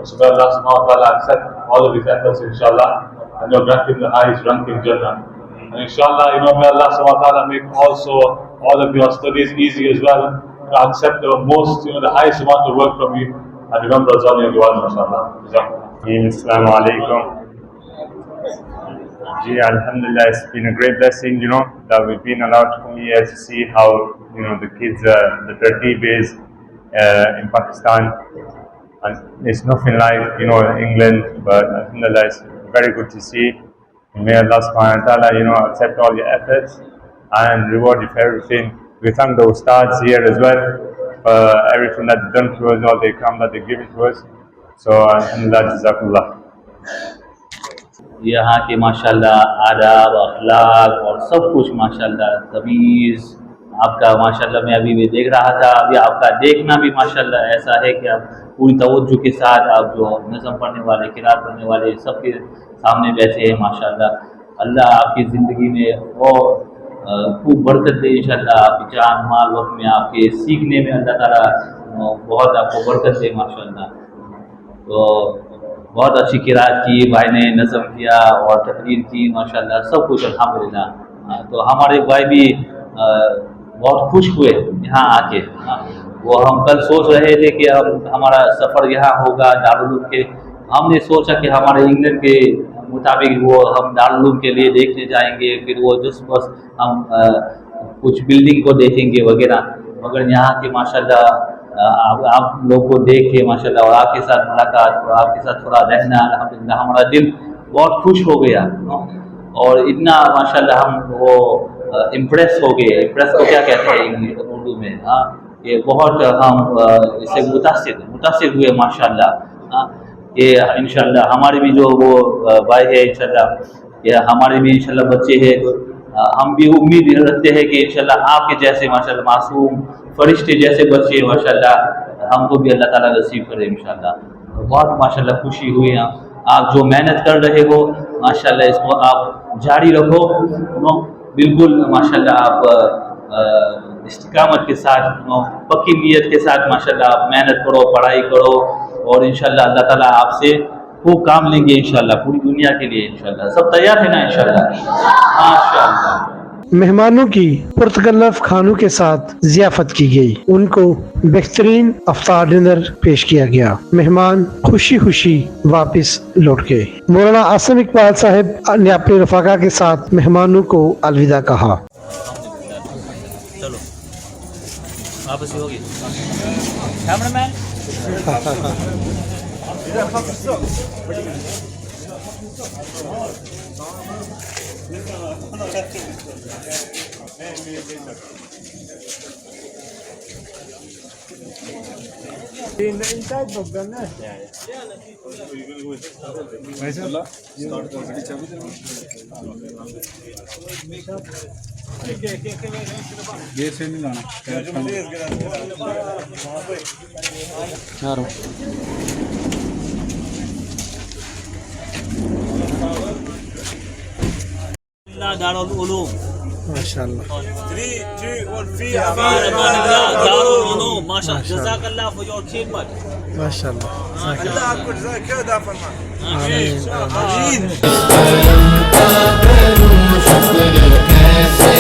So may Allah subhanahu wa ta'ala accept all of his efforts, inshallah, and grant him the highest rank in Jannah. And inshallah, may Allah subhanahu wa ta'ala make also all of your studies easy as well, to accept the most, the highest amount of work from you, and remember us all in your du'as, inshallah. Assalamu alaikum. Alhamdulillah, it's been a great blessing, that we've been allowed to come here to see how, the kids, the Tarteeb is in Pakistan. And it's nothing like, England, but alhamdulillah, it's very good to see. And may Allah subhanahu wa ta'ala, accept all your efforts and reward you for everything. We thank the ustads here as well for everything that they've done to us, all the ikram that they've given to us. So alhamdulillah, jazakumullah. यहाँ के माशाल्लाह आदाब अखलाक और सब कुछ माशाल्लाह तमीज़ आपका माशाल्लाह मैं अभी भी देख रहा था। अभी आपका देखना भी माशाल्लाह ऐसा है कि आप पूरी तवज्जो के साथ आप जो नज़म पढ़ने वाले किरात पढ़ने वाले सबके सामने बैठे हैं माशाल्लाह। अल्लाह आपकी ज़िंदगी में और खूब बरकत दे इंशाल्लाह। आपकी जान माल वक्त में आपके सीखने में अल्लाह ताला बहुत आपको बरकत दे माशाल्लाह। तो बहुत अच्छी किरात की, भाई ने नज़म किया और तकरीर की माशाल्लाह, सब कुछ अल्हम्दुलिल्लाह। तो हमारे भाई भी बहुत खुश हुए यहाँ आके। वो हम कल सोच रहे थे कि हमारा सफ़र यहाँ होगा दारुल उलूम के। हमने सोचा कि हमारे इंग्लैंड के मुताबिक वो हम दारुल उलूम के लिए देखने जाएंगे, फिर वो जस्ट बस हम कुछ बिल्डिंग को देखेंगे वगैरह, मगर यहाँ के माशाल्लाह आप लोग को देख के माशाल्लाह और आपके साथ मुलाकात और आपके साथ थोड़ा रहना अल्हम्दुलिल्लाह हमारा दिल बहुत खुश हो गया। और इतना माशाल्लाह हम वो इम्प्रेस हो गए। इम्प्रेस को क्या कहते हैं उर्दू में? ये बहुत हम इससे मुतासिर हुए माशाल्लाह। ये इंशाल्लाह हमारे भी जो वो भाई है इंशाल्लाह, ये हमारे भी इंशाल्लाह बच्चे हैं। हम भी उम्मीद रखते हैं कि इंशाल्लाह आपके जैसे माशाल्लाह मासूम फरिश्ते जैसे बच्चे माशाल्लाह हमको भी अल्लाह ताला नसीब करे इंशाल्लाह। तो बहुत माशाल्लाह खुशी हुई। आप जो मेहनत कर रहे हो माशाल्लाह इसको आप जारी रखो, बिल्कुल माशाल्लाह आप इस्तिकामत के साथ पक्की नीयत के साथ माशाल्लाह आप मेहनत करो, पढ़ाई करो और इंशाल्लाह अल्लाह ताला आपसे खूब काम लेंगे इंशाल्लाह पूरी दुनिया के लिए इंशाल्लाह। सब तैयार है ना इंशाल्लाह? माशाल्लाह। मेहमानों की पुरतकल्लफ खानों के साथ ज़ियाफ़त की गई। उनको बेहतरीन अफ्तार डिनर पेश किया गया। मेहमान खुशी खुशी वापस लौट गए। मौलाना आसिम इकबाल साहब ने अपने रफ़ाका के साथ मेहमानों को अलविदा कहा। चलो वापस होगी कैमरामैन। ये से नहीं लाना दारुल उलूम माशाअल्लाह। 3 2 1 في दारुल उलूम माशाअल्लाह। जज़ाकल्लाह फॉर योर खिदमत माशाअल्लाह। الله आपको जज़ाक अदा फरमाए। आमीन। शुक्र कैसे